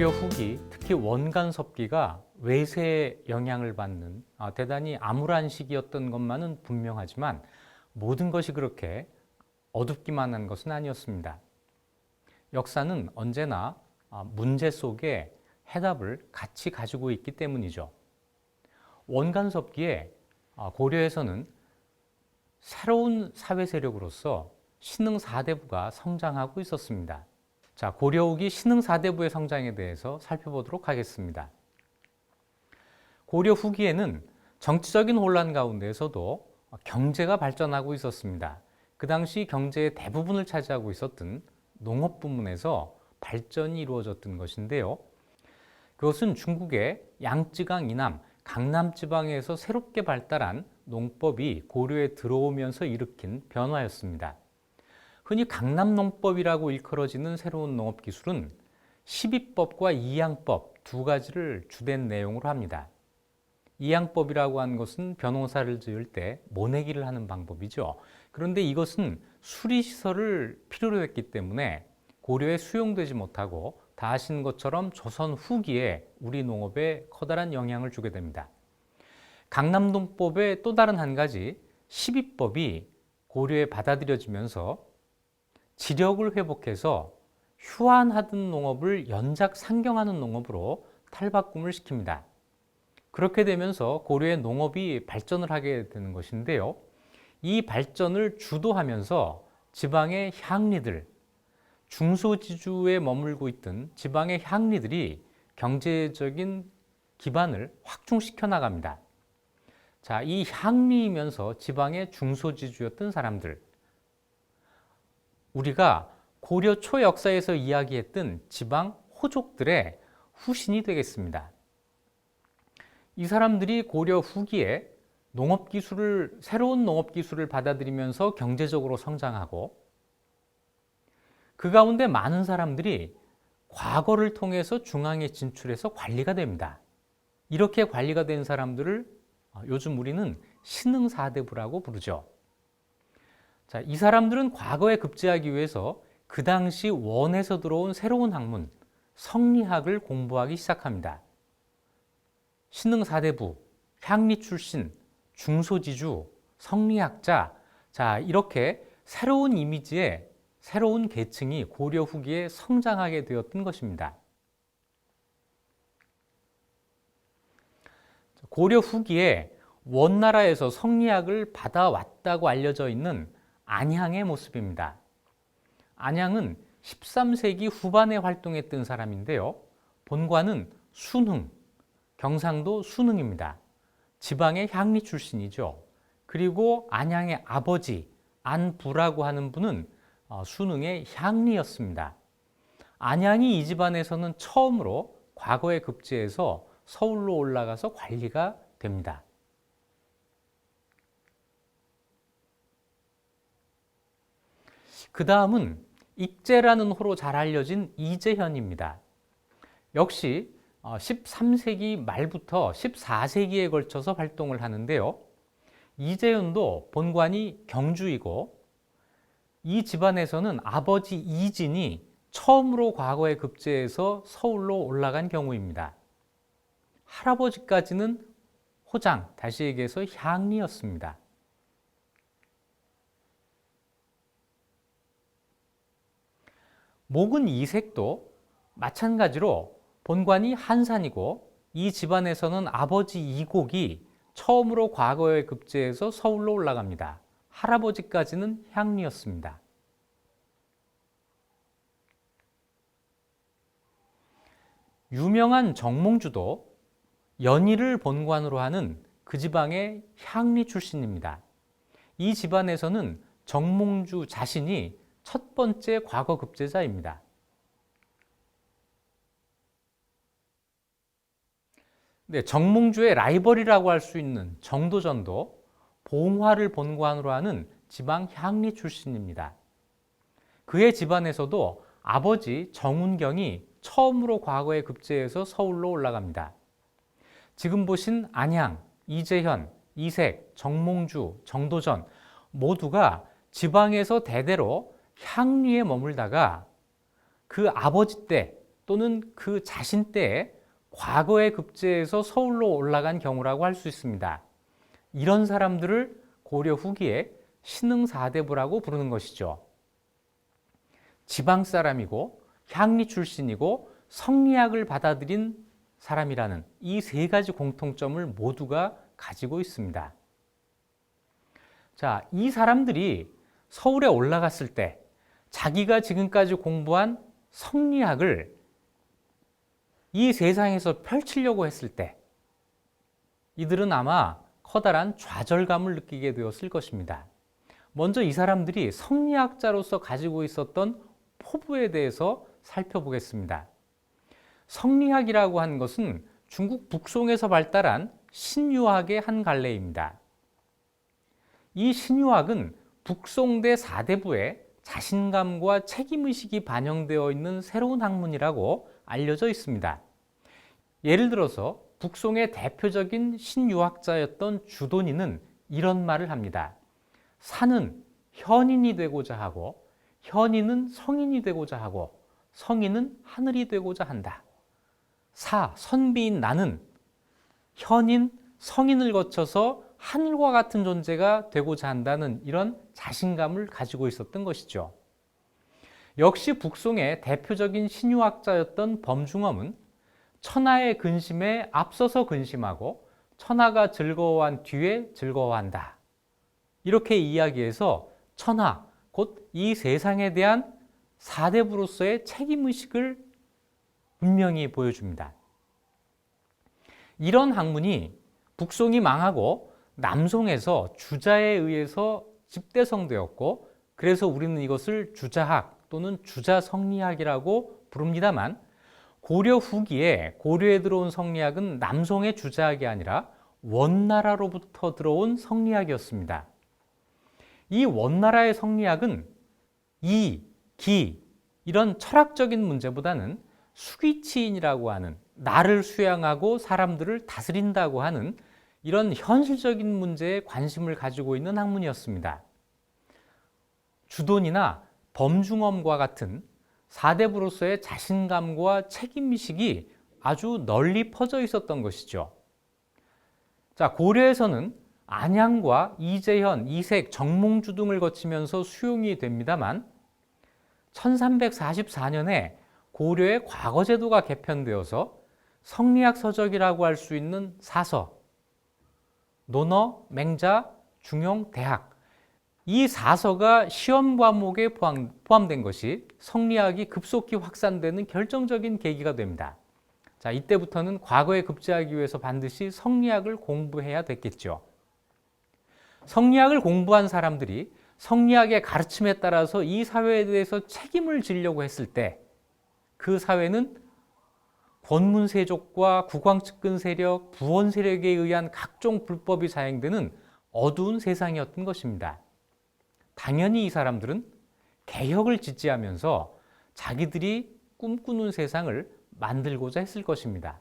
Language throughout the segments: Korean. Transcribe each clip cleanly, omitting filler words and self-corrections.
고려 후기, 특히 원간섭기가 외세의 영향을 받는 대단히 암울한 시기였던 것만은 분명하지만 모든 것이 그렇게 어둡기만 한 것은 아니었습니다. 역사는 언제나 문제 속에 해답을 같이 가지고 있기 때문이죠. 원간섭기에 고려에서는 새로운 사회 세력으로서 신흥 4대부가 성장하고 있었습니다. 자, 고려 후기 신흥 4대부의 성장에 대해서 살펴보도록 하겠습니다. 고려 후기에는 정치적인 혼란 가운데에서도 경제가 발전하고 있었습니다. 그 당시 경제의 대부분을 차지하고 있었던 농업 부문에서 발전이 이루어졌던 것인데요. 그것은 중국의 양쯔강 이남, 강남 지방에서 새롭게 발달한 농법이 고려에 들어오면서 일으킨 변화였습니다. 흔히 강남농법이라고 일컬어지는 새로운 농업기술은 12법과 이양법 두 가지를 주된 내용으로 합니다. 이양법이라고 하는 것은 벼농사를 지을 때 모내기를 하는 방법이죠. 그런데 이것은 수리시설을 필요로 했기 때문에 고려에 수용되지 못하고 다 아시는 것처럼 조선 후기에 우리 농업에 커다란 영향을 주게 됩니다. 강남농법의 또 다른 한 가지 12법이 고려에 받아들여지면서 지력을 회복해서 휴안하던 농업을 연작 상경하는 농업으로 탈바꿈을 시킵니다. 그렇게 되면서 고려의 농업이 발전을 하게 되는 것인데요. 이 발전을 주도하면서 지방의 향리들, 중소지주에 머물고 있던 지방의 향리들이 경제적인 기반을 확충시켜 나갑니다. 자, 이 향리이면서 지방의 중소지주였던 사람들, 우리가 고려 초역사에서 이야기했던 지방 호족들의 후신이 되겠습니다. 이 사람들이 고려 후기에 새로운 농업기술을 받아들이면서 경제적으로 성장하고 그 가운데 많은 사람들이 과거를 통해서 중앙에 진출해서 관리가 됩니다. 이렇게 관리가 된 사람들을 요즘 우리는 신흥 4대부라고 부르죠. 자, 이 사람들은 과거에 급제하기 위해서 그 당시 원에서 들어온 새로운 학문, 성리학을 공부하기 시작합니다. 신흥 4대부, 향리 출신, 중소지주, 성리학자, 자, 이렇게 새로운 이미지의 새로운 계층이 고려 후기에 성장하게 되었던 것입니다. 고려 후기에 원나라에서 성리학을 받아왔다고 알려져 있는 안향의 모습입니다. 안향은 13세기 후반에 활동했던 사람인데요. 본관은 순흥, 경상도 순흥입니다. 지방의 향리 출신이죠. 그리고 안향의 아버지 안부라고 하는 분은 순흥의 향리였습니다. 안향이 이 집안에서는 처음으로 과거에 급제해서 서울로 올라가서 관리가 됩니다. 그 다음은 익제라는 호로 잘 알려진 이재현입니다. 역시 13세기 말부터 14세기에 걸쳐서 활동을 하는데요. 이재현도 본관이 경주이고 이 집안에서는 아버지 이진이 처음으로 과거에 급제해서 서울로 올라간 경우입니다. 할아버지까지는 호장, 다시 얘기해서 향리였습니다. 목은 이색도 마찬가지로 본관이 한산이고 이 집안에서는 아버지 이곡이 처음으로 과거에 급제해서 서울로 올라갑니다. 할아버지까지는 향리였습니다. 유명한 정몽주도 연희를 본관으로 하는 그 지방의 향리 출신입니다. 이 집안에서는 정몽주 자신이 첫 번째 과거 급제자입니다. 네, 정몽주의 라이벌이라고 할 수 있는 정도전도 봉화를 본관으로 하는 지방 향리 출신입니다. 그의 집안에서도 아버지 정운경이 처음으로 과거에 급제해서 서울로 올라갑니다. 지금 보신 안향, 이재현, 이색, 정몽주, 정도전 모두가 지방에서 대대로 향리에 머물다가 그 아버지 때 또는 그 자신 때에 과거에 급제해서 서울로 올라간 경우라고 할 수 있습니다. 이런 사람들을 고려 후기에 신흥사대부라고 부르는 것이죠. 지방 사람이고 향리 출신이고 성리학을 받아들인 사람이라는 이 세 가지 공통점을 모두가 가지고 있습니다. 자, 이 사람들이 서울에 올라갔을 때 자기가 지금까지 공부한 성리학을 이 세상에서 펼치려고 했을 때 이들은 아마 커다란 좌절감을 느끼게 되었을 것입니다. 먼저 이 사람들이 성리학자로서 가지고 있었던 포부에 대해서 살펴보겠습니다. 성리학이라고 하는 것은 중국 북송에서 발달한 신유학의 한 갈래입니다. 이 신유학은 북송대 사대부에 자신감과 책임의식이 반영되어 있는 새로운 학문이라고 알려져 있습니다. 예를 들어서 북송의 대표적인 신유학자였던 주돈이는 이런 말을 합니다. 산은 현인이 되고자 하고 현인은 성인이 되고자 하고 성인은 하늘이 되고자 한다. 선비인 나는 현인, 성인을 거쳐서 하늘과 같은 존재가 되고자 한다는 이런 자신감을 가지고 있었던 것이죠. 역시 북송의 대표적인 신유학자였던 범중엄은 천하의 근심에 앞서서 근심하고 천하가 즐거워한 뒤에 즐거워한다. 이렇게 이야기해서 천하, 곧 이 세상에 대한 사대부로서의 책임의식을 분명히 보여줍니다. 이런 학문이 북송이 망하고 남송에서 주자에 의해서 집대성되었고 그래서 우리는 이것을 주자학 또는 주자성리학이라고 부릅니다만 고려 후기에 고려에 들어온 성리학은 남송의 주자학이 아니라 원나라로부터 들어온 성리학이었습니다. 이 원나라의 성리학은 이런 철학적인 문제보다는 수기치인이라고 하는 나를 수양하고 사람들을 다스린다고 하는 이런 현실적인 문제에 관심을 가지고 있는 학문이었습니다. 주돈이나 범중엄과 같은 사대부로서의 자신감과 책임의식이 아주 널리 퍼져 있었던 것이죠. 자, 고려에서는 안양과 이재현, 이색, 정몽주 등을 거치면서 수용이 됩니다만 1344년에 고려의 과거제도가 개편되어서 성리학 서적이라고 할 수 있는 사서, 논어, 맹자, 중용, 대학 이 사서가 시험 과목에 포함된 것이 성리학이 급속히 확산되는 결정적인 계기가 됩니다. 자, 이때부터는 과거에 급제하기 위해서 반드시 성리학을 공부해야 됐겠죠. 성리학을 공부한 사람들이 성리학의 가르침에 따라서 이 사회에 대해서 책임을 지려고 했을 때 그 사회는 권문세족과 국왕측근 세력, 부원 세력에 의한 각종 불법이 자행되는 어두운 세상이었던 것입니다. 당연히 이 사람들은 개혁을 지지하면서 자기들이 꿈꾸는 세상을 만들고자 했을 것입니다.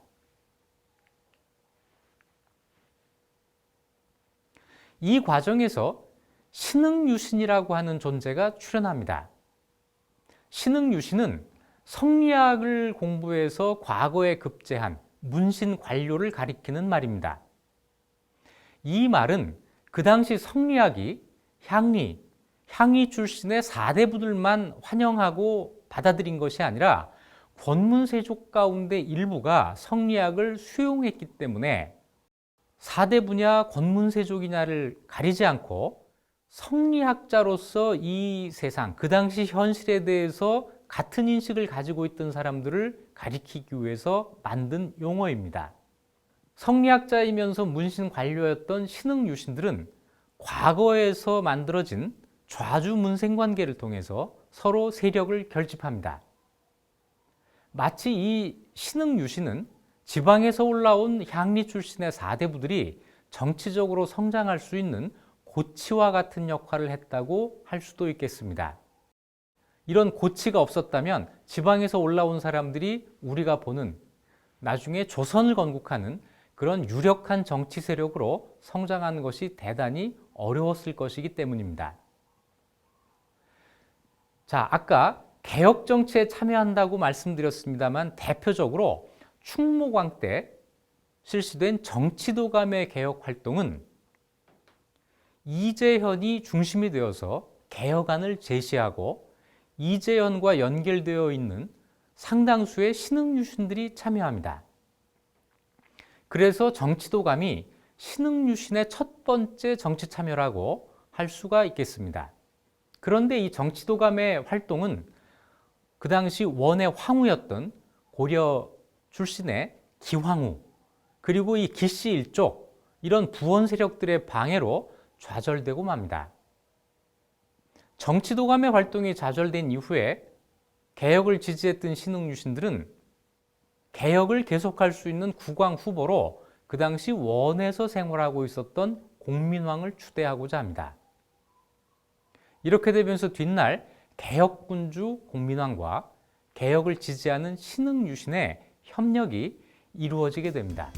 이 과정에서 신흥유신이라고 하는 존재가 출현합니다. 신흥유신은 성리학을 공부해서 과거에 급제한 문신 관료를 가리키는 말입니다. 이 말은 그 당시 성리학이 향리 출신의 사대부들만 환영하고 받아들인 것이 아니라 권문세족 가운데 일부가 성리학을 수용했기 때문에 사대부냐 권문세족이냐를 가리지 않고 성리학자로서 이 세상, 그 당시 현실에 대해서 같은 인식을 가지고 있던 사람들을 가리키기 위해서 만든 용어입니다. 성리학자이면서 문신 관료였던 신흥유신들은 과거에서 만들어진 좌주문생관계를 통해서 서로 세력을 결집합니다. 마치 이 신흥유신은 지방에서 올라온 향리 출신의 사대부들이 정치적으로 성장할 수 있는 고치와 같은 역할을 했다고 할 수도 있겠습니다. 이런 고치가 없었다면 지방에서 올라온 사람들이 우리가 보는 나중에 조선을 건국하는 그런 유력한 정치 세력으로 성장하는 것이 대단히 어려웠을 것이기 때문입니다. 자, 아까 개혁 정치에 참여한다고 말씀드렸습니다만 대표적으로 충무광 때 실시된 정치도감의 개혁 활동은 이재현이 중심이 되어서 개혁안을 제시하고 이재현과 연결되어 있는 상당수의 신흥유신들이 참여합니다. 그래서 정치도감이 신흥유신의 첫 번째 정치 참여라고 할 수가 있겠습니다. 그런데 이 정치도감의 활동은 그 당시 원의 황후였던 고려 출신의 기황후, 그리고 이 기씨 일족, 이런 부원 세력들의 방해로 좌절되고 맙니다. 정치도감의 활동이 좌절된 이후에 개혁을 지지했던 신흥유신들은 개혁을 계속할 수 있는 국왕 후보로 그 당시 원에서 생활하고 있었던 공민왕을 추대하고자 합니다. 이렇게 되면서 뒷날 개혁군주 공민왕과 개혁을 지지하는 신흥유신의 협력이 이루어지게 됩니다.